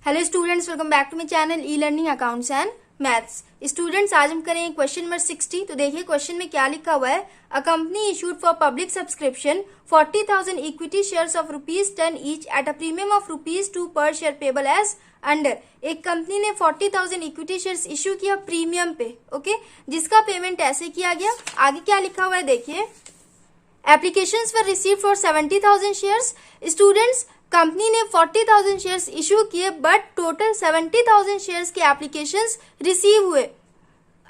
Hello students, welcome back to my channel e learning accounts and maths. Students, आज हम करेंगे question number 60। तो देखिए क्वेश्चन में क्या लिखा हुआ है। A company issued for public subscription 40,000 equity shares of ₹10 each at a premium of ₹2 पर शेयर पेबल एज अंडर। एक कंपनी ने 40,000 इक्विटी शेयर्स इशू किया प्रीमियम पे, ओके, जिसका पेमेंट ऐसे किया गया। आगे क्या लिखा हुआ है देखिए। Applications were received for 70,000 shares. Students, company ने 40,000 शेयर्स इशू किए बट टोटल 70,000 शेयर्स के एप्लीकेशंस रिसीव हुए।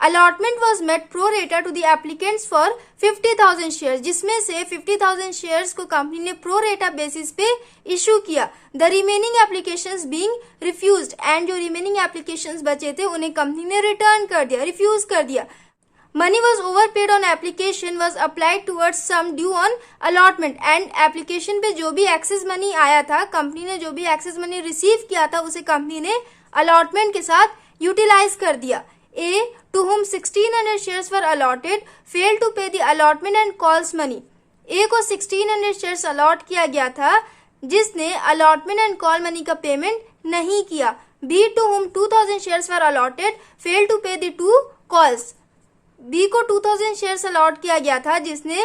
Allotment was made pro rata to the applicants for 50,000 shares, जिसमें से 50,000 शेयर्स को कंपनी ने प्रो रेटा बेसिस पे इशू किया। The remaining applications being refused, and जो रिमेनिंग एप्लीकेशंस बचे थे उन्हें कंपनी ने रिटर्न कर दिया, रिफ्यूज कर दिया। Money was overpaid on application was applied towards sum due on allotment, and application पे जो भी एक्सेस मनी आया था, कंपनी ने जो भी एक्सेस मनी रिसीव किया था उसे कंपनी ने अलॉटमेंट के साथ यूटिलाइज कर दिया। A to whom 1600 shares were allotted failed to pay the allotment and calls money. A को 1600 शेयर्स अलॉट किया गया था जिसने अलॉटमेंट एंड कॉल मनी का पेमेंट नहीं किया। B to whom 2000 shares were allotted failed to pay the 2 calls. B को 2000 shares allot किया गया था जिसने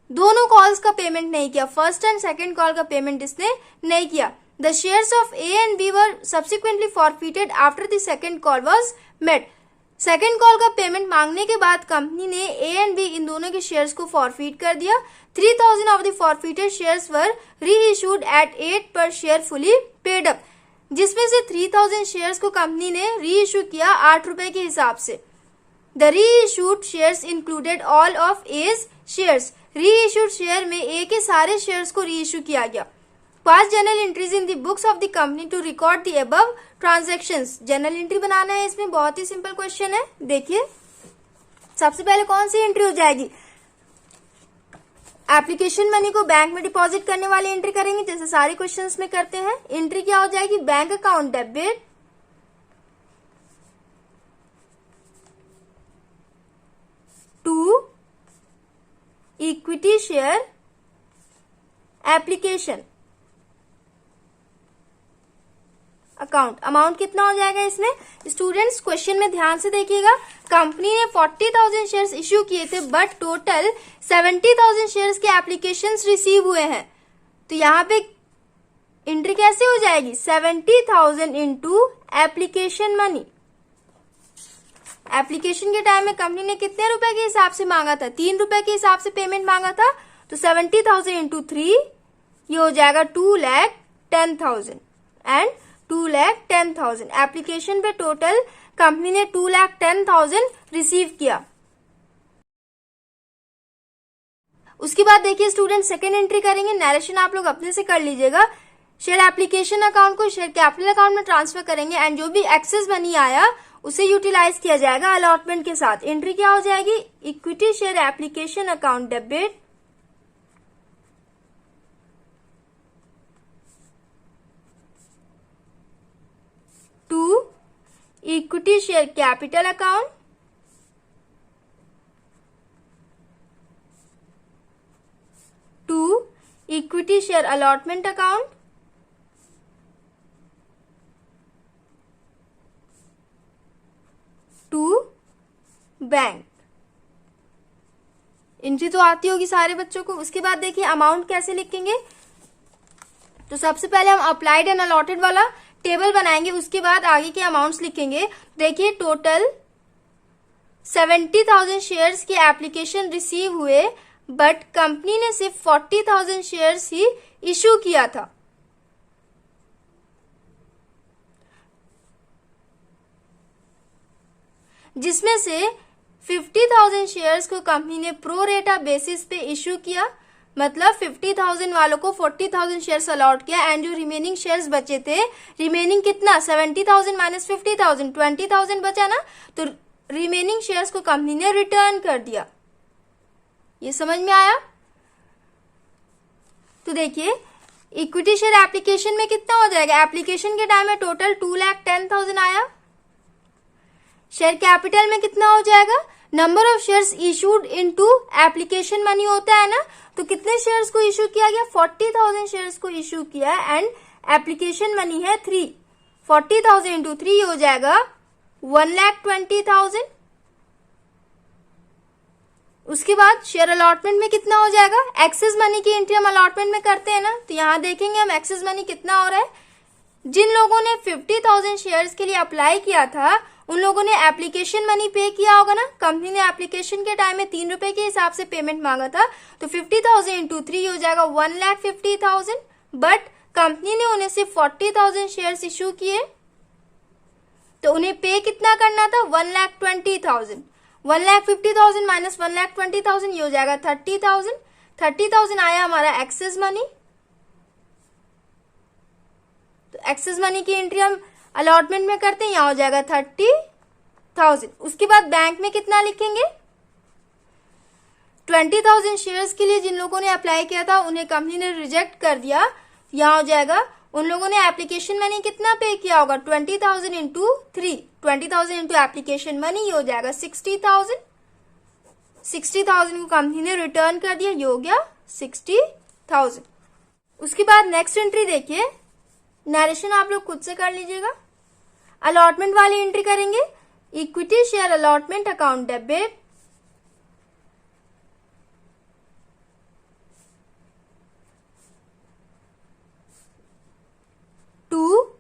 दोनों कॉल्स का पेमेंट नहीं किया, फर्स्ट एंड सेकंड कॉल का पेमेंट इसने नहीं किया। The shares of A and B were subsequently forfeited after the second call was made. Second call का पेमेंट मांगने के बाद कंपनी ने ए एंड बी इन दोनों के शेयर्स को फॉरफिट कर दिया। 3000 ऑफ द फॉरफिटेड शेयर्स वर री इशूड एट 8 पर शेयर फुली पेड अप, जिसमें से 3000 शेयर्स को कंपनी ने री इशू किया 8 रुपए के हिसाब से। The reissued shares included all of A's shares. Reissued share में A के सारे shares को reissue किया गया। Pass journal entries in the books of the company to record the above transactions. Journal entry बनाना है, इसमें बहुत ही सिंपल क्वेश्चन है। देखिए सबसे पहले कौन सी एंट्री हो जाएगी। एप्लीकेशन मनी को बैंक में डिपॉजिट करने वाली एंट्री करेंगे, जैसे सारे क्वेश्चंस में करते हैं। एंट्री क्या हो जाएगी, bank account debit to equity share application account. Amount कितना हो जाएगा इसमें। स्टूडेंट्स, क्वेश्चन में ध्यान से देखिएगा। कंपनी ने 40,000 शेयर्स इश्यू किए थे बट टोटल 70,000 शेयर्स के एप्लीकेशंस रिसीव हुए हैं। तो यहाँ पे एंट्री कैसे हो जाएगी, 70,000 इंटू एप्लीकेशन मनी। एप्लीकेशन के टाइम में कंपनी ने कितने रुपए के हिसाब से मांगा था, 3 रुपए के हिसाब से पेमेंट मांगा था। तो 70,000 इंटू 3 ये हो जाएगा 2,10,000 एंड 2,10,000। एप्लीकेशन पे टोटल कंपनी ने 2,10,000 रिसीव किया। उसके बाद देखिए स्टूडेंट, सेकेंड एंट्री करेंगे। नरेशन आप लोग अपने से कर लीजिएगा। शेयर एप्लीकेशन अकाउंट को शेयर कैपिटल अकाउंट में ट्रांसफर करेंगे एंड जो भी एक्सेस मनी आया उसे यूटिलाइज किया जाएगा अलॉटमेंट के साथ। एंट्री क्या हो जाएगी, equity share application account debit to equity share capital account to equity share allotment account to bank. Entry तो आती होगी सारे बच्चों को। उसके बाद देखिए अमाउंट कैसे लिखेंगे। तो सबसे पहले हम अप्लाइड एंड अलॉटेड वाला टेबल बनाएंगे, उसके बाद आगे के अमाउंट्स लिखेंगे। देखिए टोटल 70,000 शेयर्स के एप्लीकेशन रिसीव हुए बट कंपनी ने सिर्फ 40,000 शेयर्स ही इशू किया था। जिसमें से 50,000 शेयर्स को कंपनी ने प्रो रेटा बेसिस पे इशू किया, मतलब 50,000 वालों को 40,000 शेयर्स अलॉट किया एंड जो रिमेनिंग शेयर्स बचे थे, रिमेनिंग कितना, 70,000 माइनस 50,000, 20,000 बचा ना, तो रिमेनिंग शेयर्स को कंपनी ने रिटर्न कर दिया। ये समझ में आया। तो देखिए इक्विटी शेयर एप्लीकेशन में कितना हो जाएगा, एप्लीकेशन के टाइम में टोटल 2,10,000 आया। शेयर कैपिटल में कितना हो जाएगा, number of shares issued into application money होता है ना, तो कितने शेयर्स को इशू किया गया, 40,000 शेयर्स को इशू किया एंड एप्लीकेशन मनी है 3। 40,000 इंटू 3 ये हो जाएगा 1,20,000। उसके बाद शेयर अलॉटमेंट में कितना हो जाएगा, एक्सेस मनी की एंट्री हम अलॉटमेंट में करते हैं ना, तो यहाँ देखेंगे हम एक्सेस मनी कितना हो रहा है। जिन लोगों ने 50,000 शेयर्स के लिए अप्लाई किया था उन लोगों ने एप्लीकेशन मनी पे किया होगा ना। कंपनी ने एप्लीकेशन के टाइम में 3 रुपए के हिसाब से पेमेंट मांगा था, तो 50,000 इंटू 3 हो जाएगा 1,50,000। बट कंपनी ने उन्हें सिर्फ 40,000 शेयर्स इश्यू किए, तो उन्हें पे कितना करना था, 1,20,000। 1,50,000 माइनस 1,20,000 ये हो जाएगा 30,000। 30,000 आया हमारा एक्सेस मनी। तो एक्सेस मनी की एंट्री हम अलॉटमेंट में करते हैं, यहाँ हो जाएगा 30,000। उसके बाद बैंक में कितना लिखेंगे, 20,000 शेयर्स के लिए जिन लोगों ने अप्लाई किया था उन्हें कंपनी ने रिजेक्ट कर दिया, यहाँ हो जाएगा उन लोगों ने एप्लीकेशन मनी कितना पे किया होगा, 20,000 इंटू 3, 20,000 इंटू एप्लीकेशन मनी ये हो जाएगा 60,000। 60,000 को कंपनी ने रिटर्न कर दिया, ये हो गया 60,000। उसके बाद नेक्स्ट एंट्री देखिए, नरेशन आप लोग खुद से कर लीजिएगा। अलॉटमेंट वाली एंट्री करेंगे, equity share allotment account debit to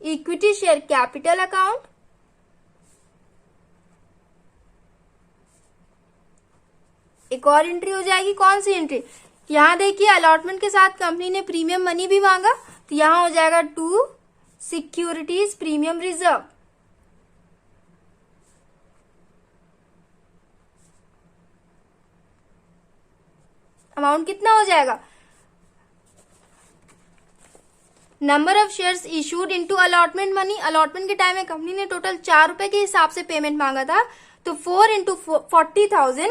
equity share capital account एक और एंट्री हो जाएगी। कौन सी एंट्री, यहां देखिए अलॉटमेंट के साथ कंपनी ने प्रीमियम मनी भी मांगा, तो यहां हो जाएगा to securities premium reserve. Amount कितना हो जाएगा, number of shares issued into allotment money. Allotment के टाइम में कंपनी ने टोटल 4 रुपए के हिसाब से पेमेंट मांगा था, तो 4 इंटू 40,000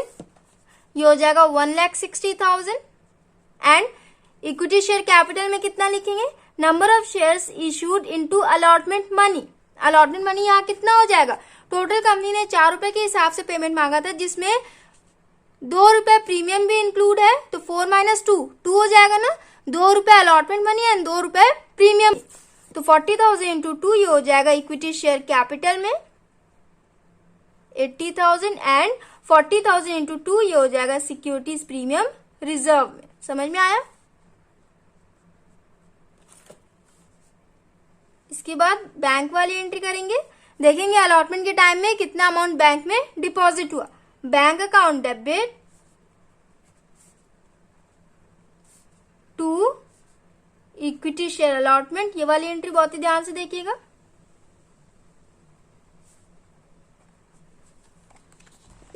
ये हो जाएगा 1,60,000। एंड इक्विटी शेयर कैपिटल में कितना लिखेंगे, number of shares issued into allotment money. Allotment money यहाँ कितना हो जाएगा, टोटल कंपनी ने 4 रुपए के हिसाब से पेमेंट मांगा था, जिसमें 2 रुपए प्रीमियम भी इंक्लूड है, तो 4 माइनस 2 हो जाएगा ना, 2 रुपए अलॉटमेंट मनी एंड 2 रुपए प्रीमियम, तो 40,000 इंटू 2 ये हो जाएगा इक्विटी शेयर कैपिटल में 80,000 एंड 40,000 इंटू 2 ये हो जाएगा सिक्योरिटीज प्रीमियम रिजर्व में। समझ में आया। इसके बाद बैंक वाली एंट्री करेंगे, देखेंगे अलॉटमेंट के टाइम में कितना अमाउंट बैंक में डिपॉजिट हुआ। Bank account debit to equity share allotment, ये वाली एंट्री बहुत ही ध्यान से देखिएगा।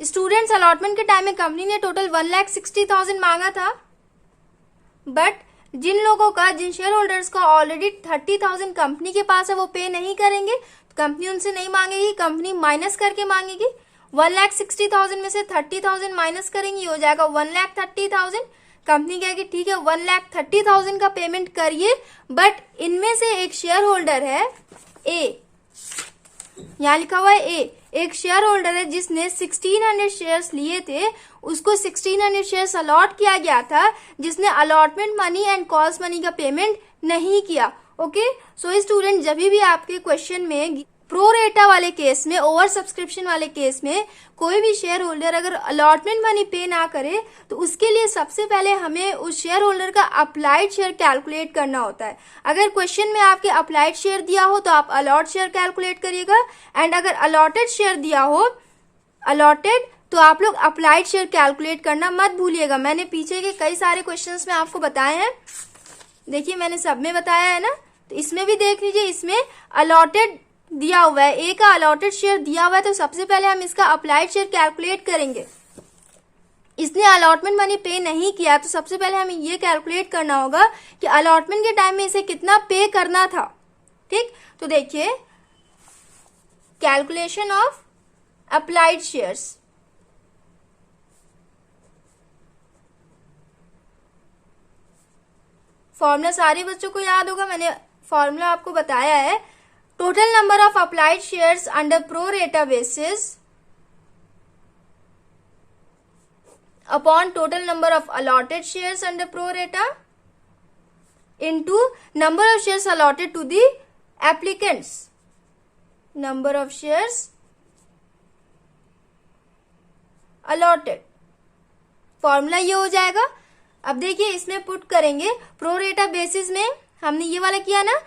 स्टूडेंट्स अलॉटमेंट के टाइम में कंपनी ने टोटल 1,60,000 मांगा था, बट जिन लोगों का, जिन शेयर होल्डर्स का ऑलरेडी 30,000 कंपनी के पास है वो पे नहीं करेंगे, कंपनी उनसे नहीं मांगेगी, कंपनी माइनस करके मांगेगी। 1,60,000 में से 30,000 माइनस करेंगे, ये हो जाएगा 1,30,000। कंपनी कहेगी ठीक है 1,30,000 का पेमेंट करिए, बट इनमें से एक शेयर होल्डर है ए, यहाँ लिखा हुआ है ए, एक शेयर होल्डर है जिसने 1600 शेयर्स लिए थे, उसको 1600 शेयर्स अलॉट किया गया था, जिसने allotment money and calls money का पेमेंट नहीं किया। ओके, सो स्टूडेंट जब भी आपके क्वेश्चन में प्रो रेटा वाले केस में, ओवर सब्सक्रिप्शन वाले केस में कोई भी शेयर होल्डर अगर अलॉटमेंट मनी पे ना करे, तो उसके लिए सबसे पहले हमें उस शेयर होल्डर का अप्लाइड शेयर कैलकुलेट करना होता है। अगर क्वेश्चन में आपके अप्लाइड शेयर दिया हो तो आप अलॉट शेयर कैलकुलेट करिएगा, एंड अगर अलॉटेड शेयर दिया हो, अलॉटेड, तो आप लोग अप्लाइड शेयर कैलकुलेट करना मत भूलिएगा। मैंने पीछे के कई सारे क्वेश्चंस में आपको बताए हैं, देखिए मैंने सब में बताया है ना, तो इसमें भी देख लीजिए, इसमें अलॉटेड दिया हुआ है, ए का अलॉटेड शेयर दिया हुआ है, तो सबसे पहले हम इसका अप्लाइड शेयर कैलकुलेट करेंगे। इसने अलॉटमेंट मनी पे नहीं किया, तो सबसे पहले हमें ये कैलकुलेट करना होगा कि अलॉटमेंट के टाइम में इसे कितना पे करना था। ठीक, तो देखिए calculation of applied shares, formula सारे बच्चों को याद होगा, मैंने फॉर्मूला आपको बताया है। Total number of applied shares under pro rata basis upon total number of allotted shares under pro rata into number of shares allotted to the applicants, number of shares allotted. Formula ये हो जाएगा। अब देखिए इसमें put करेंगे pro rata basis में। हमने ये वाला किया ना,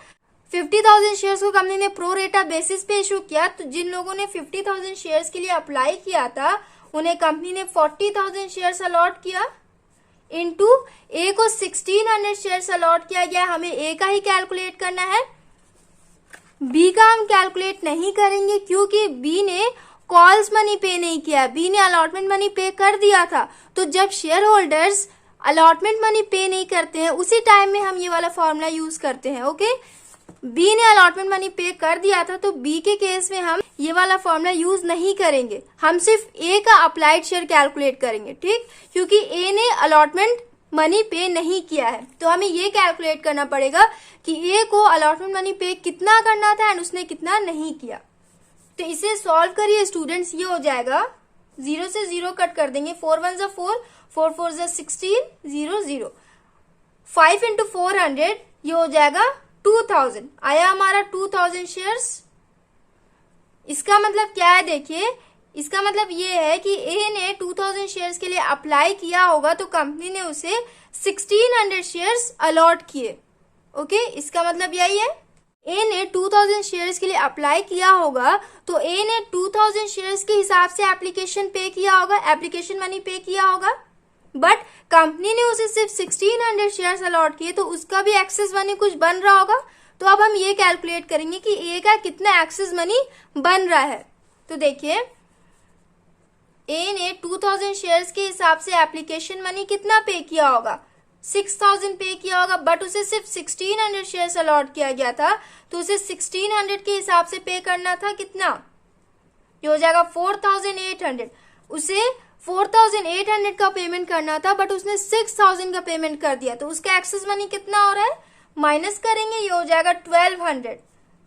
50,000 शेयर्स को कंपनी ने प्रो रेटा बेसिस पे इशू किया, तो जिन लोगों ने 50,000 शेयर्स के लिए अप्लाई किया था उन्हें कंपनी ने 40,000 शेयर्स अलॉट किया, इनटू ए को 1600 शेयर्स अलॉट किया गया। हमें ए का ही कैलकुलेट करना है, बी का हम कैलकुलेट नहीं करेंगे क्योंकि बी ने कॉल्स मनी पे नहीं किया, बी ने अलॉटमेंट मनी पे कर दिया था। तो जब शेयर होल्डर्स अलॉटमेंट मनी पे नहीं करते हैं उसी टाइम में हम ये वाला फॉर्मूला यूज करते हैं। ओके, बी ने अलॉटमेंट मनी पे कर दिया था तो बी के केस में हम ये वाला फॉर्मूला यूज नहीं करेंगे, हम सिर्फ ए का अप्लाइड शेयर कैलकुलेट करेंगे, ठीक, क्योंकि ए ने अलॉटमेंट मनी पे नहीं किया है। तो हमें ये कैलकुलेट करना पड़ेगा कि ए को अलॉटमेंट मनी पे कितना करना था एंड उसने कितना नहीं किया। तो इसे सॉल्व करिए स्टूडेंट्स, ये हो जाएगा 0 से 0 कट कर देंगे, 4 1 जा 4, 4 4 जा 16, 0 0, 5 इंटू 400 ये हो जाएगा 2000। आया हमारा 2000 शेयर्स। इसका मतलब क्या है देखिए, इसका मतलब ये है कि ए ने 2000 शेयर्स के लिए अप्लाई किया होगा तो कंपनी ने उसे 1600 शेयर्स अलॉट किए। ओके, इसका मतलब यही है, ए ने 2000 शेयर्स के लिए अप्लाई किया होगा तो ए ने 2000 शेयर्स के हिसाब से एप्लीकेशन पे किया होगा, एप्लीकेशन मनी पे किया होगा, बट कंपनी ने उसे सिर्फ 1600 शेयर्स अलॉट किए तो उसका भी एक्सेस मनी कुछ बन रहा होगा। तो अब हम ये कैलकुलेट करेंगे कि ए का कितना एक्सेस मनी बन रहा है। तो देखिए ए ने 2000 शेयर्स के हिसाब से एप्लीकेशन मनी कितना पे किया होगा, 6000 पे किया होगा, बट उसे सिर्फ 1600 शेयर्स अलॉट किया गया था तो उसे 1600 के हिसाब से पे करना था कितना, ये हो जाएगा 4800। उसे 4800 का पेमेंट करना था बट उसने 6000 का पेमेंट कर दिया तो उसका एक्सेस मनी कितना हो रहा है, माइनस करेंगे, ये हो जाएगा 1200।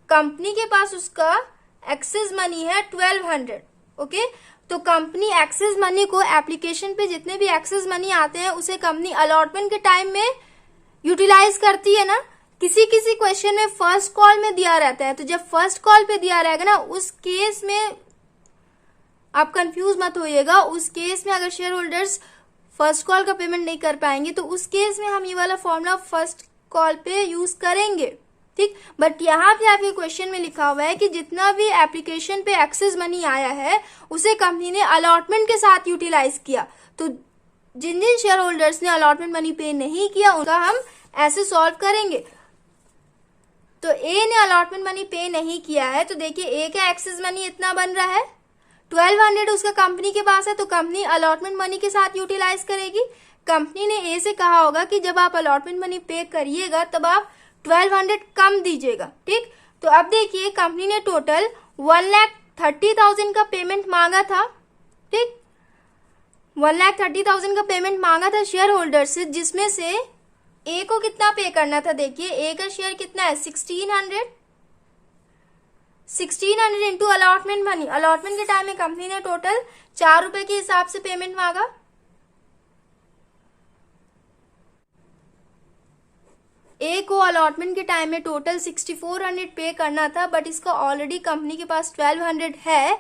कंपनी के पास उसका एक्सेस मनी है 1200। ओके, तो कंपनी एक्सेस मनी को एप्लीकेशन पे जितने भी एक्सेस मनी आते हैं उसे कंपनी अलॉटमेंट के टाइम में यूटिलाइज करती है ना। किसी किसी क्वेश्चन में फर्स्ट कॉल में दिया रहता है, तो जब फर्स्ट कॉल पे दिया रहेगा ना उस केस में आप कंफ्यूज मत होइएगा। उस केस में अगर शेयर होल्डर्स फर्स्ट कॉल का पेमेंट नहीं कर पाएंगे तो उस केस में हम ये वाला फॉर्मूला फर्स्ट कॉल पे यूज करेंगे, ठीक। बट यहाँ पे आपके क्वेश्चन में लिखा हुआ है कि जितना भी एप्लीकेशन पे एक्सेस मनी आया है उसे कंपनी ने अलॉटमेंट के साथ यूटिलाइज किया। तो जिन जिन शेयर होल्डर्स ने अलॉटमेंट मनी पे नहीं किया उनका हम ऐसे सॉल्व करेंगे। तो ए ने अलॉटमेंट मनी पे नहीं किया है तो देखिए ए का एक्सेस मनी इतना बन रहा है, 1200 उसका कंपनी के पास है तो कंपनी अलॉटमेंट मनी के साथ यूटिलाइज करेगी। कंपनी ने ए से कहा होगा कि जब आप अलॉटमेंट मनी पे करिएगा तब आप 1200 कम दीजिएगा, ठीक। तो अब देखिए कंपनी ने टोटल 1,30,000 का पेमेंट मांगा था, ठीक, 1,30,000 का पेमेंट मांगा था शेयर होल्डर से, जिसमें से ए को कितना पे करना था। देखिए ए का शेयर कितना है 1600 इंटू अलॉटमेंट मनी। अलॉटमेंट के टाइम में कंपनी ने टोटल 4 रुपए के हिसाब से पेमेंट मांगा। ए को अलॉटमेंट के टाइम में टोटल 6400 पे करना था बट इसका ऑलरेडी कंपनी के पास 1200 है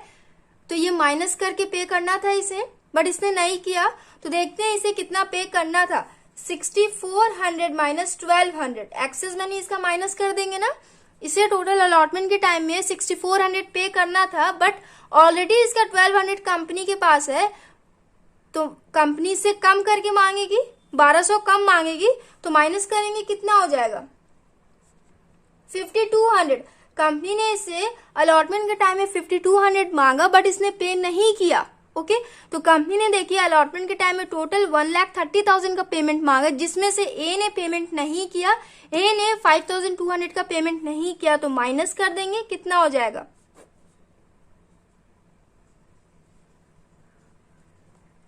तो ये माइनस करके पे करना था इसे, बट इसने नहीं किया। तो देखते हैं इसे कितना पे करना था, 6400 माइनस 1200, एक्सेस मनी इसका माइनस कर देंगे ना। इसे टोटल अलॉटमेंट के टाइम में 6400 पे करना था बट ऑलरेडी इसका 1200 कंपनी के पास है तो कंपनी से कम करके मांगेगी, 1200 कम मांगेगी तो माइनस करेंगे कितना हो जाएगा 5200। कंपनी ने इसे अलॉटमेंट के टाइम में 5200 मांगा बट इसने पे नहीं किया। ओके, तो कंपनी ने देखिए अलॉटमेंट के टाइम में टोटल 1,30,000 का पेमेंट मांगा जिसमें से ए ने पेमेंट नहीं किया, ए ने 5,200 का पेमेंट नहीं किया तो माइनस कर देंगे कितना हो जाएगा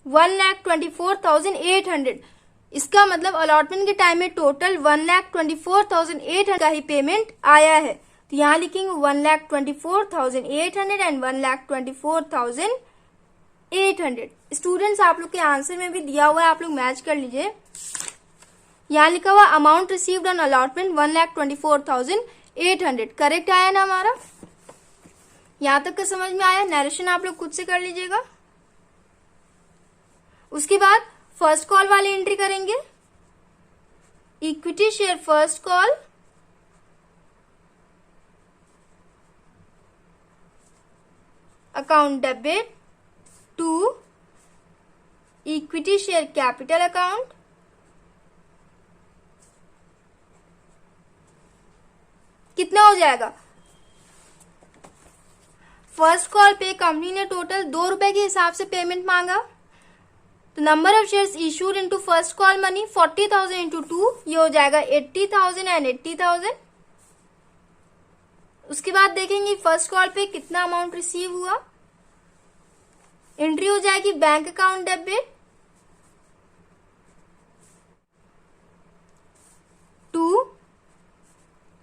1,24,800। इसका मतलब अलॉटमेंट के टाइम में टोटल 1,24,800 का ही पेमेंट आया है। तो यहाँ लिखेंगे 1,24,800 एंड 1,24,800। स्टूडेंट्स आप लोग के आंसर में भी दिया हुआ है, आप लोग मैच कर लीजिए। यहाँ लिखा हुआ amount received on allotment 1,24,800 800 correct आया ना हमारा। यहां तक का समझ में आया। नरेशन आप लोग खुद से कर लीजिएगा। उसके बाद फर्स्ट कॉल वाली एंट्री करेंगे। Equity share first call account debit to equity share capital account कितना हो जाएगा। फर्स्ट कॉल पे कंपनी ने टोटल 2 रुपए के हिसाब से पेमेंट मांगा। तो number of shares issued into first call money 40,000 into 2, ये हो जाएगा 80,000 एंड 80,000। उसके बाद देखेंगे फर्स्ट कॉल पे कितना अमाउंट रिसीव हुआ। एंट्री हो जाएगी bank account debit to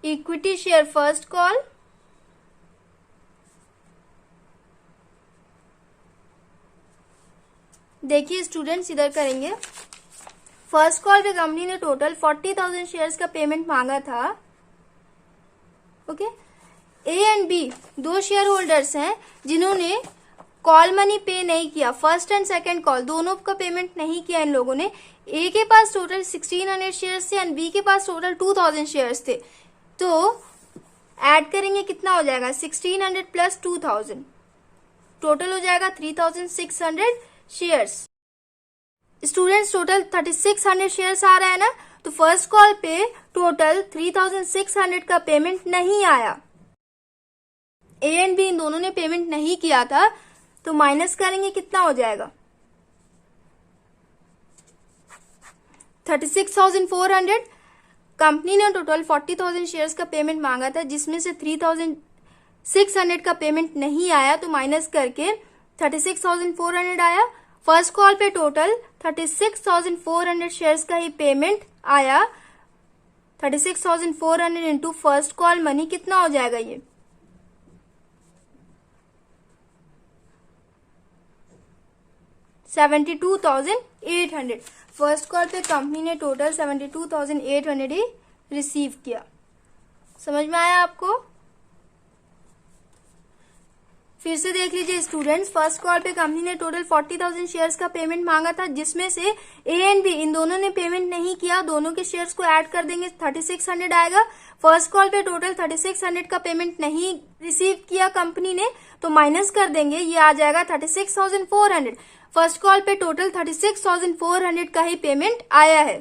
equity share first call देखिए स्टूडेंट्स इधर करेंगे। फर्स्ट कॉल पे कंपनी ने टोटल 40,000 शेयर्स का पेमेंट मांगा था। Okay, A and B 2 share holders हैं जिन्होंने कॉल मनी पे नहीं किया। फर्स्ट एंड सेकंड कॉल दोनों का पेमेंट नहीं किया इन लोगों ने। ए के पास टोटल 1600 शेयर्स थे एंड बी के पास टोटल 2000 शेयर्स थे। तो ऐड करेंगे कितना हो जाएगा 1600 प्लस 2000, टोटल हो जाएगा 3600 शेयर्स। स्टूडेंट्स टोटल 3600 शेयर्स आ रहा है ना, तो फर्स्ट कॉल पे टोटल 3600 का पेमेंट नहीं आया। ए एंड बी इन दोनों ने पेमेंट नहीं किया था, तो माइनस करेंगे कितना हो जाएगा 36,400। कंपनी ने टोटल 40,000 शेयर्स का पेमेंट मांगा था जिसमें से 3,600 का पेमेंट नहीं आया, तो माइनस करके 36,400 आया। फर्स्ट कॉल पे टोटल 36,400 शेयर्स का ही पेमेंट आया। 36,400 इंटू फर्स्ट कॉल मनी कितना हो जाएगा ये 72,800। फर्स्ट कॉल पे कंपनी ने टोटल 72,800 ही रिसीव किया। समझ में आया आपको। फिर से देख लीजिए स्टूडेंट्स, फर्स्ट कॉल पे कंपनी ने टोटल 40,000 शेयर्स का पेमेंट मांगा था जिसमें से ए एंड बी इन दोनों ने पेमेंट नहीं किया। दोनों के शेयर्स को ऐड कर देंगे 3600 आएगा। फर्स्ट कॉल पे टोटल 3600 का पेमेंट नहीं रिसीव किया कंपनी ने, तो माइनस कर देंगे, ये आ जाएगा 36,400। फर्स्ट कॉल पे टोटल 36,400 का ही पेमेंट आया है,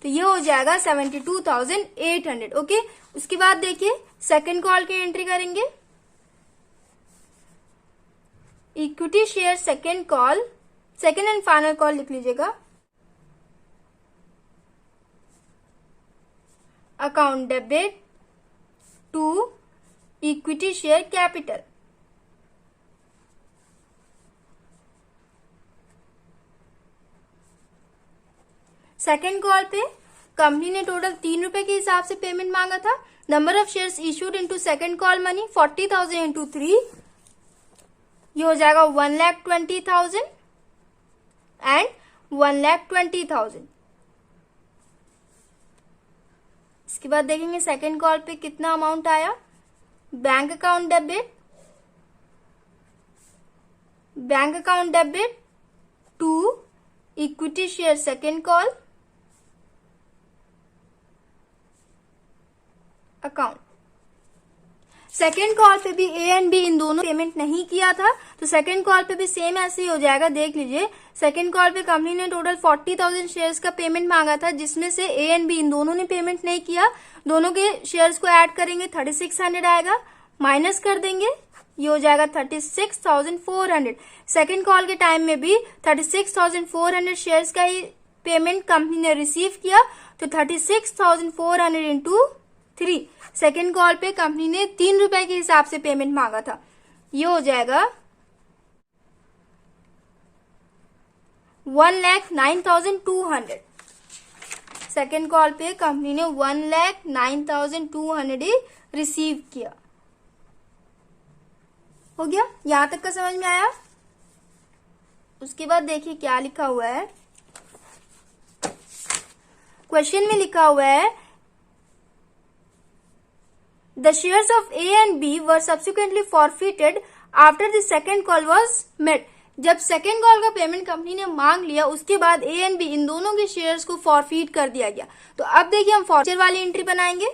तो ये हो जाएगा 72,800। ओके, उसके बाद देखिए सेकेंड कॉल की एंट्री करेंगे। Equity share second call, second and final call लिख लीजिएगा। Account debit to equity share capital. Second call पे कंपनी ने टोटल 3 रुपए के हिसाब से पेमेंट मांगा था। Number of shares issued into second call money 40,000 into 3, ये हो जाएगा 1,20,000 एंड 1,20,000। इसके बाद देखेंगे सेकेंड कॉल पे कितना अमाउंट आया। Bank account debit to equity share second call account. Second call पे भी ए एंड बी इन दोनों पेमेंट नहीं किया था, तो सेकेंड कॉल पे भी सेम ऐसे ही हो जाएगा। देख लीजिए सेकेंड कॉल पे कंपनी ने टोटल 40,000 शेयर्स का पेमेंट मांगा था जिसमें से ए एंड बी इन दोनों ने पेमेंट नहीं किया। दोनों के शेयर्स को ऐड करेंगे 3600 आएगा, माइनस कर देंगे, ये हो जाएगा 36,400। सेकेंड कॉल के टाइम में भी 36,400 शेयर्स का ही पेमेंट कंपनी ने रिसीव किया, तो 36,400 इंटू 3। सेकेंड कॉल पे कंपनी ने 3 रुपए के हिसाब से पेमेंट मांगा था, ये हो जाएगा 1,09,200। सेकेंड कॉल पे कंपनी ने 1,09,200 ही रिसीव किया। हो गया, यहां तक का समझ में आया। उसके बाद देखिए क्या लिखा हुआ है। क्वेश्चन में लिखा हुआ है The shares of A and B were subsequently forfeited after the second call was met. जब सेकेंड कॉल का पेमेंट कंपनी ने मांग लिया उसके बाद ए एंड बी इन दोनों के शेयर्स को फॉरफीट कर दिया गया। तो अब देखिए हम फॉरफीचर वाली एंट्री बनाएंगे।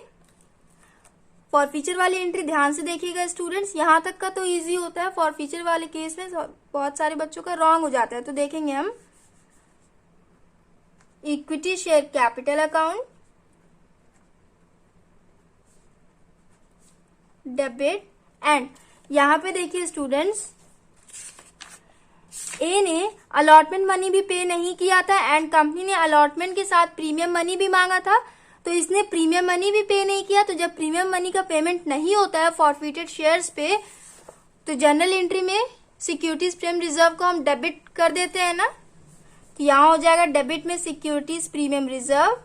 फॉरफीचर वाली एंट्री ध्यान से देखिएगा स्टूडेंट्स, यहां तक का तो इजी होता है, फॉरफीचर वाले केस में बहुत सारे बच्चों का रॉन्ग हो जाता है। तो देखेंगे हम equity share capital account, debit and यहां पे देखिए स्टूडेंट्स ए ने अलॉटमेंट मनी भी पे नहीं किया था एंड कंपनी ने अलॉटमेंट के साथ प्रीमियम मनी भी मांगा था, तो इसने प्रीमियम मनी भी पे नहीं किया। तो जब प्रीमियम मनी का पेमेंट नहीं होता है फॉरफिटेड शेयर्स पे, तो जनरल एंट्री में सिक्योरिटीज प्रीमियम रिजर्व को हम डेबिट कर देते हैं ना, तो यहां हो जाएगा डेबिट में securities premium reserve,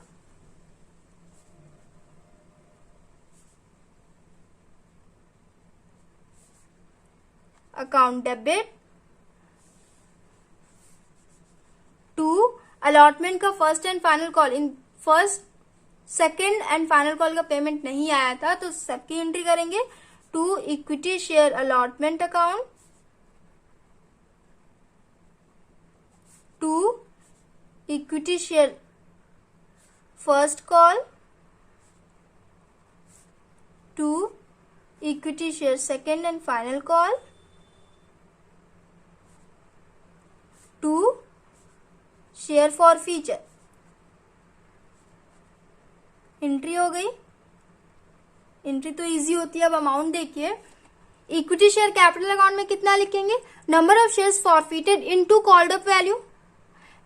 account debit to allotment का फर्स्ट एंड फाइनल कॉल, इन first second and final call का पेमेंट नहीं आया था तो सबकी एंट्री करेंगे to equity share allotment account, to equity share first call, to equity share second and final call, to share forfeiture. Entry हो गई। एंट्री तो इजी होती है। अब अमाउंट देखिए, इक्विटी शेयर कैपिटल अकाउंट में कितना लिखेंगे, number of shares forfeited into called up value.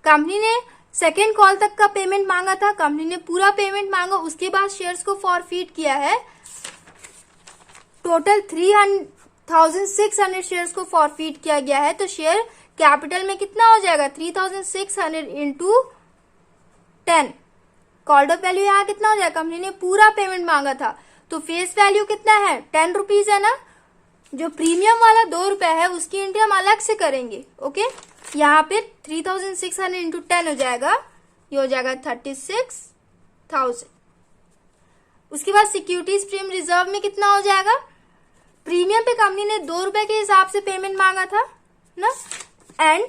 Company ने सेकेंड कॉल तक का पेमेंट मांगा था, कंपनी ने पूरा पेमेंट मांगा, उसके बाद शेयर्स को फॉरफिट किया है। टोटल 3,600 शेयर्स को फॉरफिट किया गया है, तो शेयर कैपिटल में कितना हो जाएगा 3,600 इंटू 10। कॉल्ड अप वैल्यू यहाँ कितना हो जाएगा, कंपनी ने पूरा पेमेंट मांगा था तो फेस वैल्यू कितना है 10 रुपीज है ना, जो प्रीमियम वाला 2 रुपए है उसकी एंट्री हम अलग से करेंगे। ओके, यहाँ पे 3,600 इंटू 10 हो जाएगा, ये हो जाएगा 36,000। उसके बाद सिक्योरिटीज प्रीमियम रिजर्व में कितना हो जाएगा, प्रीमियम पे कंपनी ने 2 रुपए के हिसाब से पेमेंट मांगा था ना, एंड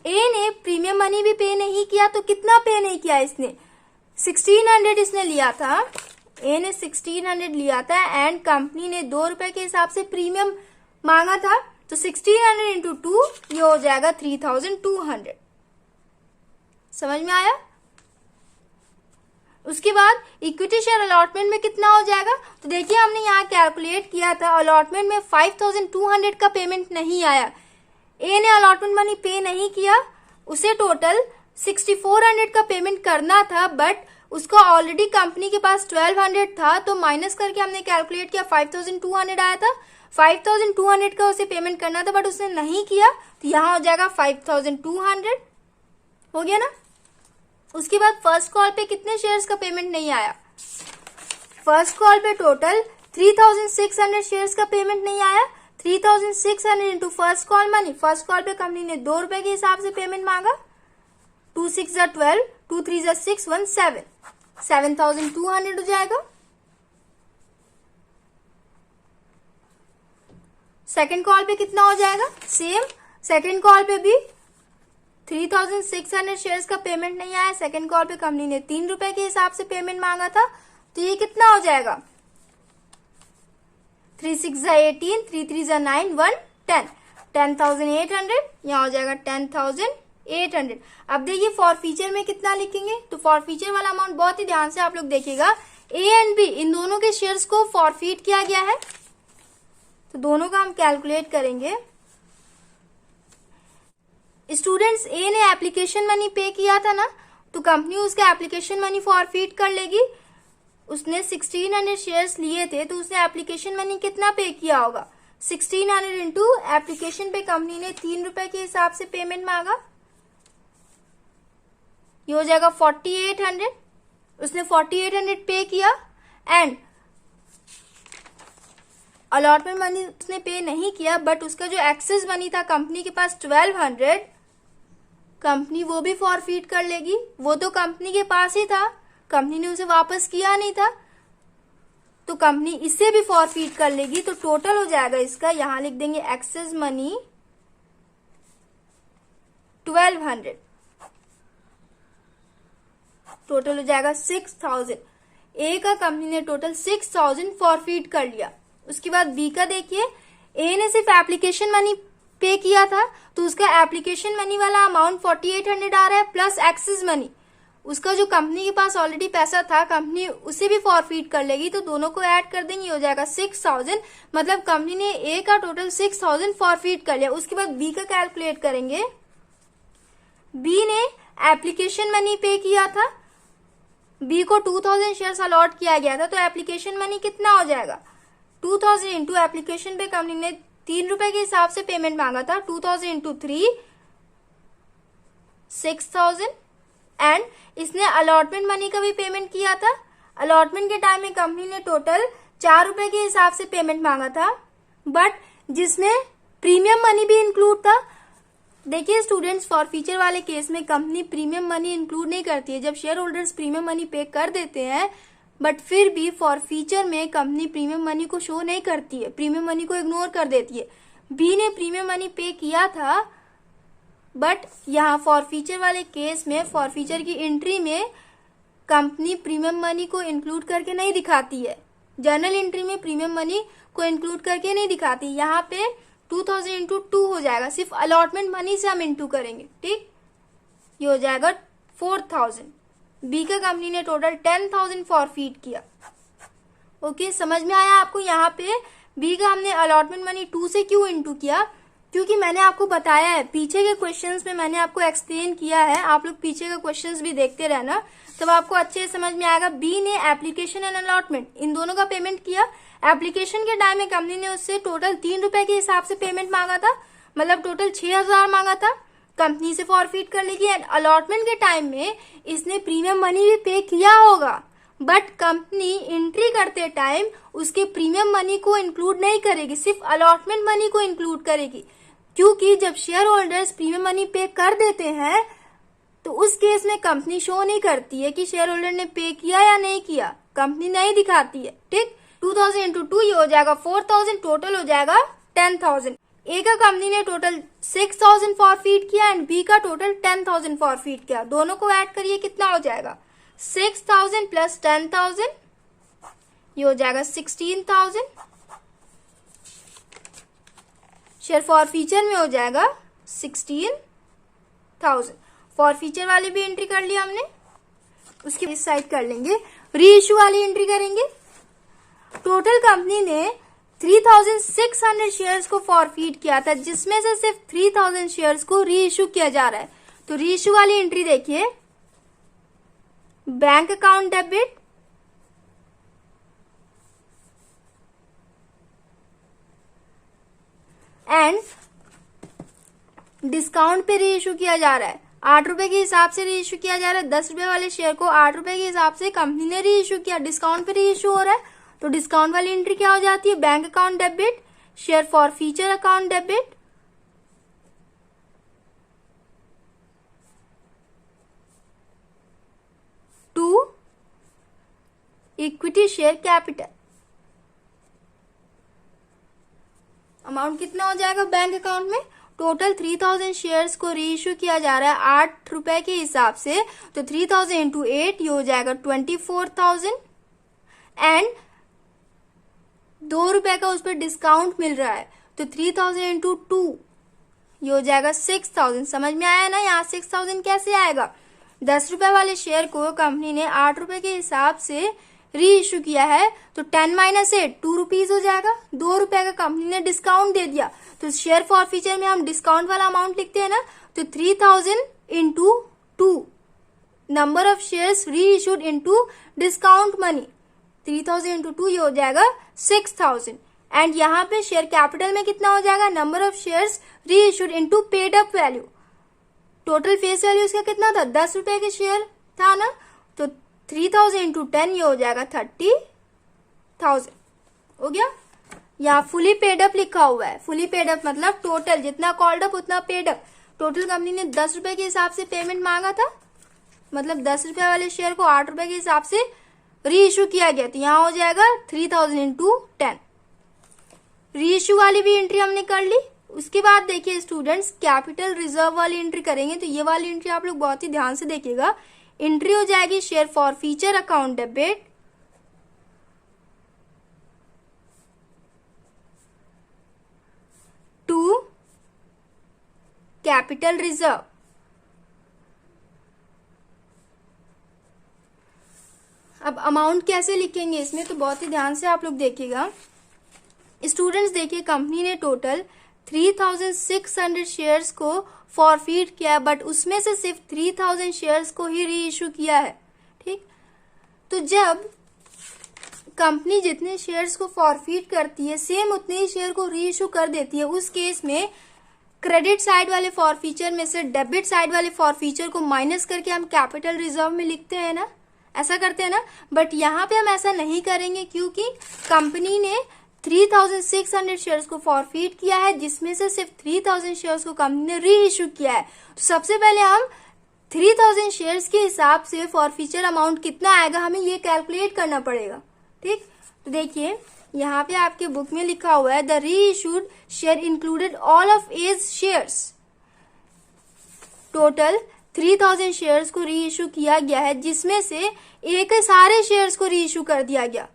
ए ने प्रीमियम मनी भी पे नहीं किया, तो कितना पे नहीं किया इसने 1600 इसने लिया था, ए ने 1600 लिया था एंड कंपनी ने 2 रुपए के हिसाब से प्रीमियम मांगा था, तो 1600 इंटू 2 ये हो जाएगा 3,200। समझ में आया। उसके बाद इक्विटी शेयर अलॉटमेंट में कितना हो जाएगा, तो देखिए हमने यहाँ कैलकुलेट किया था, अलॉटमेंट में 5,200 का पेमेंट नहीं आया, ए ने अलॉटमेंट मनी पे नहीं किया, उसे टोटल 6,400 का पेमेंट करना था, बट उसका ऑलरेडी कंपनी के पास 1,200 था, तो माइनस करके हमने कैलकुलेट किया 5,200 आया था, 5,200 का उसे पेमेंट करना था बट उसने नहीं किया, तो यहाँ हो जाएगा 5,200। हो गया ना। उसके बाद फर्स्ट कॉल पे कितने शेयर्स का पेमेंट नहीं आया, फर्स्ट कॉल पे टोटल 3,600 शेयर्स का पेमेंट नहीं आया, 3,600 into first call money, first call पे कंपनी ने 2 रुपए के हिसाब से पेमेंट मांगा, 2 6 12, 2 3 6 1 7, 7,200 हो जाएगा। सेकेंड कॉल पे कितना हो जाएगा, सेम सेकेंड कॉल पे भी 3,600 शेयर्स का पेमेंट नहीं आया, सेकेंड कॉल पे कंपनी ने 3 रुपए के हिसाब से पेमेंट मांगा था, तो ये कितना हो जाएगा 3 6 18, 3 3 9 1 10, 10,800, यहाँ हो जाएगा 10,800। अब देखिए फॉर फीचर में कितना लिखेंगे, तो फॉर फीचर वाला अमाउंट बहुत ही ध्यान से आप लोग देखिएगा, ए एंड बी इन दोनों के शेयर्स को फॉरफीट किया गया है, तो दोनों का हम कैलकुलेट करेंगे। स्टूडेंट्स, ए ने एप्लीकेशन मनी पे किया था ना, तो कंपनी उसका एप्लीकेशन मनी फॉरफीट कर लेगी। उसने 1,600 शेयर्स लिए थे, तो उसने एप्लीकेशन मनी कितना पे किया होगा, 1,600 इंटू एप्लीकेशन पे कंपनी ने 3 रुपए के हिसाब से पेमेंट मांगा, ये हो जाएगा 4,800। उसने 4,800 पे किया एंड अलॉटमेंट मनी उसने पे नहीं किया, बट उसका जो एक्सेस मनी था कंपनी के पास 1,200, कंपनी वो भी फॉरफीट कर लेगी, वो तो कंपनी के पास ही था, कंपनी ने उसे वापस किया नहीं था, तो कंपनी इसे भी फॉरफीट कर लेगी। तो टोटल हो जाएगा इसका, यहां लिख देंगे एक्सेस मनी 1200, टोटल हो जाएगा 6000। ए का कंपनी ने टोटल 6000 फॉरफीट कर लिया। उसके बाद बी का देखिए, ए ने सिर्फ एप्लीकेशन मनी पे किया था, तो उसका एप्लीकेशन मनी वाला अमाउंट 4800 आ रहा है प्लस एक्सेस मनी। उसका जो कंपनी के पास ऑलरेडी पैसा था, कंपनी उसे भी फॉरफीट कर लेगी, तो दोनों को ऐड कर देंगे, हो जाएगा 6000। मतलब कंपनी ने ए का टोटल 6000 फॉरफीट कर लिया। उसके बाद बी का कैलकुलेट करेंगे। बी ने एप्लीकेशन मनी पे किया था, बी को 2000 शेयर्स अलॉट किया गया था, तो एप्लीकेशन मनी कितना हो जाएगा 2000 इंटू एप्लीकेशन पे कंपनी ने 3 रुपए के हिसाब से पेमेंट मांगा था, 2000 इंटू 3 6000। एंड इसने अलॉटमेंट मनी का भी पेमेंट किया था। अलॉटमेंट के टाइम में कंपनी ने टोटल 4 रुपए के हिसाब से पेमेंट मांगा था, बट जिसमें प्रीमियम मनी भी इंक्लूड था। देखिए स्टूडेंट्स, फॉरफीचर वाले केस में कंपनी प्रीमियम मनी इंक्लूड नहीं करती है। जब शेयर होल्डर्स प्रीमियम मनी पे कर देते हैं, बट फिर भी फॉरफीचर में कंपनी प्रीमियम मनी को शो नहीं करती है, प्रीमियम मनी को इग्नोर कर देती है। बी ने प्रीमियम मनी पे किया था, बट यहाँ फॉरफीचर वाले केस में फॉरफीचर की एंट्री में कंपनी प्रीमियम मनी को इंक्लूड करके नहीं दिखाती है। जर्नल एंट्री में प्रीमियम मनी को इंक्लूड करके नहीं दिखाती। यहाँ पे 2000 इंटू 2 हो जाएगा, सिर्फ अलॉटमेंट मनी से हम इंटू करेंगे, ठीक। ये हो जाएगा 4000। बी का कंपनी ने टोटल 10,000 फॉरफीट किया। ओके, समझ में आया आपको। यहाँ पे बी का हमने अलॉटमेंट मनी 2 से क्यों इंटू किया, क्योंकि मैंने आपको बताया है, पीछे के क्वेश्चंस में मैंने आपको एक्सप्लेन किया है। आप लोग पीछे का क्वेश्चंस भी देखते रहना, तब आपको अच्छे से समझ में आएगा। बी ने एप्लीकेशन एंड अलॉटमेंट इन दोनों का पेमेंट किया। एप्लीकेशन के टाइम में कंपनी ने उससे टोटल 3 रुपए के हिसाब से पेमेंट मांगा था, मतलब टोटल 6000 मांगा था, कंपनी से फॉरफीट कर लेगी। एंड अलॉटमेंट के टाइम में इसने प्रीमियम मनी भी पे किया होगा, बट कंपनी एंट्री करते टाइम उसके प्रीमियम मनी को इंक्लूड नहीं करेगी, सिर्फ अलॉटमेंट मनी को इंक्लूड करेगी। क्योंकि जब शेयर होल्डर्स प्रीमियम मनी पे कर देते हैं, तो उस केस में कंपनी शो नहीं करती है कि शेयर होल्डर ने पे किया या नहीं किया, कंपनी नहीं दिखाती है, ठीक। 2000 इंटू 2 ये हो जाएगा 4000, टोटल हो जाएगा 10,000। ए का कंपनी ने टोटल 6000 फॉरफीट किया एंड बी का टोटल 10,000 फॉरफीट किया। दोनों को ऐड करिए, कितना हो जाएगा 6000 प्लस 10,000, ये हो जाएगा 16,000। शेयर फॉरफीचर में हो जाएगा 16,000। फॉरफीचर वाली भी एंट्री कर लिया हमने। उसकी इस साइड कर लेंगे, री इश्यू वाली एंट्री करेंगे। टोटल कंपनी ने 3600 शेयर्स को फॉरफीट किया था, जिसमें से सिर्फ 3000 शेयर्स को री इश्यू किया जा रहा है। तो री इश्यू वाली एंट्री देखिए, bank account debit and discount पे री इश्यू किया जा रहा है। 8 रुपए के हिसाब से री इश्यू किया जा रहा है। 10 रुपए वाले शेयर को 8 रुपए के हिसाब से कंपनी ने री इश्यू किया, डिस्काउंट पे री इश्यू हो रहा है। तो डिस्काउंट वाली एंट्री क्या हो जाती है, bank account debit, share forfeiture account debit, to equity share capital. Amount कितना हो जाएगा बैंक अकाउंट में, टोटल 3000 शेयर्स को री इश्यू किया जा रहा है 8 रुपए के हिसाब से। तो 3000 इंटू 8 ये हो जाएगा 24,000 एंड 2 रुपए का उस पर डिस्काउंट मिल रहा है। तो 3000 इंटू 2 ये हो जाएगा 6000। समझ में आया ना, यहाँ 6000 कैसे आएगा। 10 रुपए वाले शेयर को कंपनी ने 8 रुपए के हिसाब से री इश्यू किया है, तो 10 माइनस 8 2 रुपीज हो जाएगा। 2 रुपए का कंपनी ने डिस्काउंट दे दिया, तो शेयर फॉरफीचर में हम डिस्काउंट वाला अमाउंट लिखते हैं ना। तो 3000 इंटू 2 नंबर ऑफ शेयर्स री issued into discount money, 3000 into 2 ये हो जाएगा 6000। एंड यहाँ पे शेयर कैपिटल में कितना हो जाएगा, नंबर ऑफ शेयर्स री issued into paid up value. Total face value इसका कितना था, 10 रुपए के शेयर था ना, तो 3000 इंटू 10 ये हो जाएगा 30,000 हो गया। यहाँ फुली पेड अप लिखा हुआ है। फुली पेड अप मतलब टोटल जितना कॉल्ड अप उतना पेड अप। टोटल कंपनी ने 10 रुपए के हिसाब से पेमेंट मांगा था, मतलब 10 रुपए वाले शेयर को 8 रुपए के हिसाब से री इशू किया गया, तो यहाँ हो जाएगा 3000 इंटू 10। री इशू वाली भी एंट्री हमने कर ली। उसके बाद देखिए स्टूडेंट्स, कैपिटल रिजर्व वाली एंट्री करेंगे, तो ये वाली एंट्री आप लोग बहुत ही ध्यान से देखिएगा। एंट्री हो जाएगी share forfeiture account debit to capital reserve. अब अमाउंट कैसे लिखेंगे इसमें, तो बहुत ही ध्यान से आप लोग देखिएगा। स्टूडेंट्स देखिए, कंपनी ने टोटल 3600 शेयर्स को फॉरफीट किया है, बट उसमें से सिर्फ 3000 शेयर्स को ही री इशू किया है। ठीक, तो जब कंपनी जितने शेयर्स को फॉरफीट करती है सेम उतने ही शेयर को री इशू कर देती है, उस केस में क्रेडिट साइड वाले फॉरफीचर में से डेबिट साइड वाले फॉरफीचर को माइनस करके हम कैपिटल रिजर्व में लिखते हैं ना, ऐसा करते हैं ना। बट यहाँ पे हम ऐसा नहीं करेंगे, क्योंकि कंपनी ने 3600 शेयर्स को फॉरफीट किया है, जिसमें से सिर्फ 3000 शेयर्स को कंपनी ने री इशू किया है। तो सबसे पहले हम 3000 शेयर्स के हिसाब से फॉरफीचर अमाउंट कितना आएगा हमें ये कैलकुलेट करना पड़ेगा। ठीक, तो देखिए यहाँ पे आपके बुक में लिखा हुआ है, the reissued share included all of as shares. Total 3000 shares को री इशू किया गया है, जिसमें से एक सारे शेयर्स को री इशू कर दिया गया।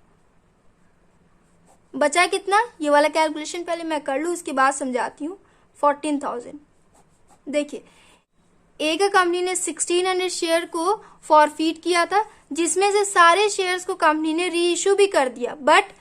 बचा कितना, ये वाला कैलकुलेशन पहले मैं कर लूं, उसके बाद समझाती हूँ। 14000। देखिए, ए का कंपनी ने 1600 शेयर को फॉरफीट किया था, जिसमें से सारे शेयर्स को कंपनी ने री इशू भी कर दिया। बट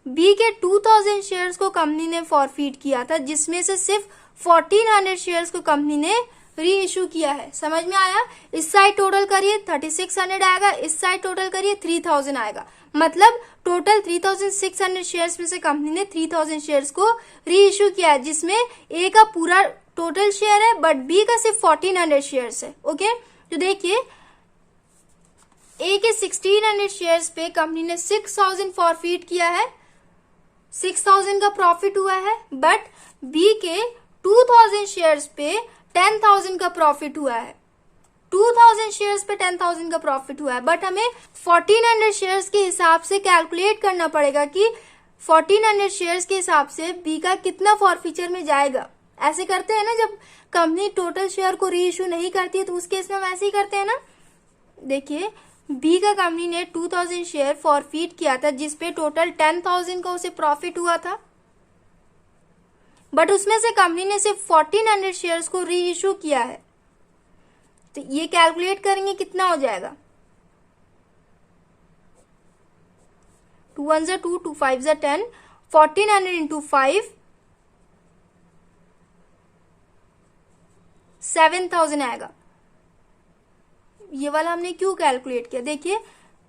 बी के 2000 शेयर्स को कंपनी ने फॉरफीट किया था, जिसमें से सिर्फ 1400 शेयर्स को कंपनी ने री इशू किया है। समझ में आया? इस साइड टोटल करिए 3600 आएगा, इस साइड टोटल करिए 3000 आएगा। मतलब टोटल 3600 शेयर्स में से कंपनी ने 3000 शेयर्स को री इशू किया है, जिसमें ए का पूरा टोटल शेयर है, बट बी का सिर्फ 1400 शेयर्स है। ओके, तो देखिए ए के 1600 शेयर्स पे कंपनी ने 6000 फॉरफीट किया है, 6000 का प्रॉफिट हुआ है। बट बी के 2000 शेयर्स पे 10,000 का प्रॉफिट हुआ है। 2000 शेयर्स पे 10,000 का प्रॉफिट हुआ है, बट हमें 1400 शेयर्स के हिसाब से कैलकुलेट करना पड़ेगा कि 1400 शेयर्स के हिसाब से बी का कितना फॉरफीचर में जाएगा। ऐसे करते हैं ना, जब कंपनी टोटल शेयर को री इशू नहीं करती है, तो उस केस में हम ऐसे ही करते हैं ना। देखिए, बी का कंपनी ने 2000 शेयर फॉरफीट किया था, जिसपे टोटल 10,000 का उसे प्रॉफिट हुआ था, बट उसमें से कंपनी ने सिर्फ 1400 शेयर्स को री इशू किया है। तो ये कैलकुलेट करेंगे कितना हो जाएगा। 2 1 2, 2 5 10, 1400 इंटू 5 7000 आएगा। ये वाला हमने क्यों कैलकुलेट किया, देखिए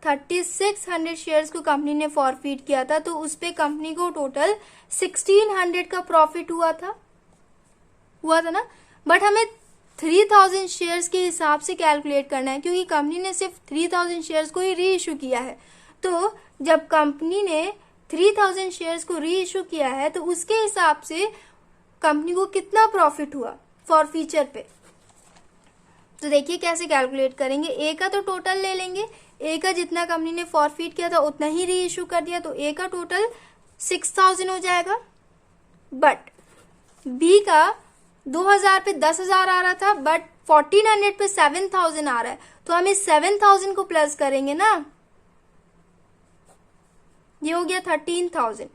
3600 शेयर्स को कंपनी ने फॉरफीट किया था, तो उस पे कंपनी को टोटल 1600 का प्रॉफिट हुआ था ना। बट हमें 3000 शेयर्स के हिसाब से कैलकुलेट करना है, क्योंकि कंपनी ने सिर्फ 3000 शेयर्स को ही री इशू किया है। तो जब कंपनी ने 3000 शेयर्स को री इशू किया है, तो उसके हिसाब से कंपनी को कितना प्रॉफिट हुआ फॉरफीचर पे। तो देखिए कैसे कैलकुलेट करेंगे। ए का तो टोटल ले लेंगे, ए का जितना कंपनी ने फॉरफीट किया था उतना ही री इशू कर दिया, तो ए का टोटल 6000 हो जाएगा। बट बी का 2000 पे 10,000 आ रहा था, बट 1400 पे 7000 आ रहा है, तो हम इस 7000 को प्लस करेंगे ना, ये हो गया 13,000।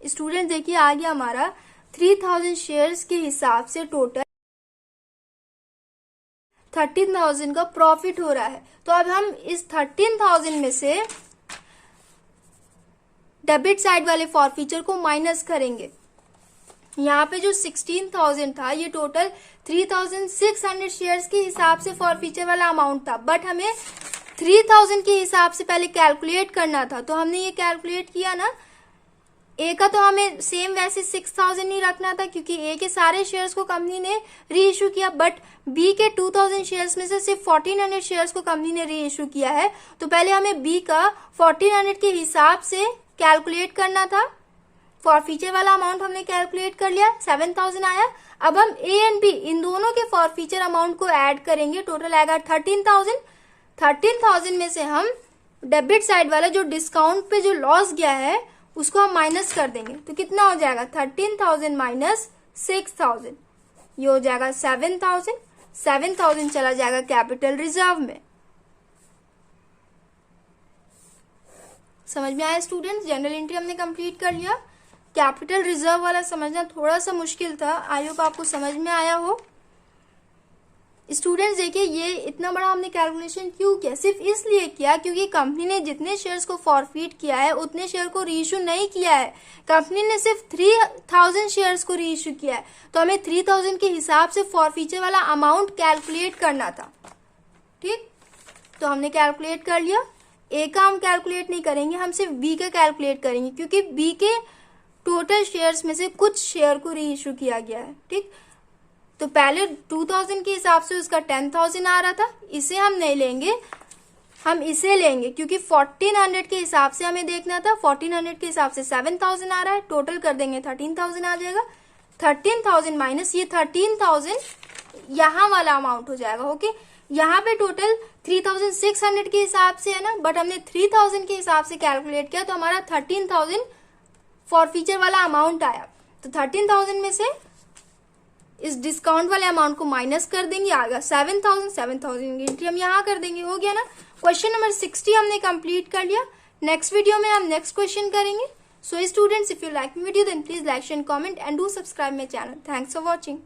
स्टूडेंट देखिए आ गया हमारा 3000 शेयर्स के हिसाब से टोटल 13,000 का प्रॉफिट हो रहा है। तो अब हम इस 13,000 में से डेबिट साइड वाले फॉरफीचर को माइनस करेंगे। यहाँ पे जो 16,000 था, ये टोटल 3,600 शेयर्स के हिसाब से फॉरफीचर वाला अमाउंट था, बट हमें 3,000 के हिसाब से पहले कैलकुलेट करना था, तो हमने ये कैलकुलेट किया ना। ए का तो हमें सेम वैसे 6000 ही रखना था, क्योंकि ए के सारे शेयर्स को कंपनी ने री इशू किया, बट बी के 2000 शेयर्स में से सिर्फ 1400 शेयर्स को कंपनी ने री इशू किया है। तो पहले हमें बी का 1400 के हिसाब से कैलकुलेट करना था। फॉरफीचर वाला अमाउंट हमने कैलकुलेट कर लिया, 7000 आया। अब हम ए एंड बी इन दोनों के फॉरफीचर अमाउंट को ऐड करेंगे, टोटल आएगा 13,000। 13,000 में से हम डेबिट साइड वाला जो डिस्काउंट पे जो लॉस गया है उसको हम माइनस कर देंगे, तो कितना हो जाएगा 13,000 माइनस 6,000, ये हो जाएगा 7,000। 7,000 चला जाएगा कैपिटल रिजर्व में। समझ में आया स्टूडेंट्स? जनरल एंट्री हमने कंप्लीट कर लिया। कैपिटल रिजर्व वाला समझना थोड़ा सा मुश्किल था, आई होप आपको समझ में आया हो। स्टूडेंट्स देखिए, ये इतना बड़ा हमने कैलकुलेशन क्यों किया? सिर्फ इसलिए किया क्योंकि कंपनी ने जितने शेयर्स को फॉरफिट किया है उतने शेयर को रीइश्यू नहीं किया है। कंपनी ने सिर्फ 3,000 शेयर्स को रीइश्यू किया है, तो हमें 3,000 के हिसाब से फॉरफीचर वाला अमाउंट कैलकुलेट करना था। ठीक, तो हमने कैलकुलेट कर लिया। ए का हम कैलकुलेट नहीं करेंगे, हम सिर्फ बी का कैलकुलेट करेंगे क्योंकि बी के टोटल शेयर्स में से कुछ शेयर को रीइश्यू किया गया है। ठीक, तो पहले 2,000 के हिसाब से उसका 10,000 आ रहा था, इसे हम नहीं लेंगे, हम इसे लेंगे क्योंकि 1400 के हिसाब से हमें देखना था। 1400 के हिसाब से 7,000 आ रहा है, टोटल कर देंगे 13,000 आ जाएगा। 13,000 माइनस ये 13,000 यहाँ वाला अमाउंट हो जाएगा। ओके, यहाँ पे टोटल 3,600 के हिसाब से है ना, बट हमने 3,000 के हिसाब से कैलकुलेट किया तो हमारा 13,000 फॉरफीचर वाला अमाउंट आया। तो 13,000 में से इस डिस्काउंट वाले अमाउंट को माइनस कर देंगे, आएगा 7,000। 7,000 की एंट्री हम यहाँ कर देंगे। हो गया ना, क्वेश्चन नंबर 60 हमने कंप्लीट कर लिया। नेक्स्ट वीडियो में हम नेक्स्ट क्वेश्चन करेंगे। So students, if you like me video then please like share comment and do subscribe my channel. Thanks for watching.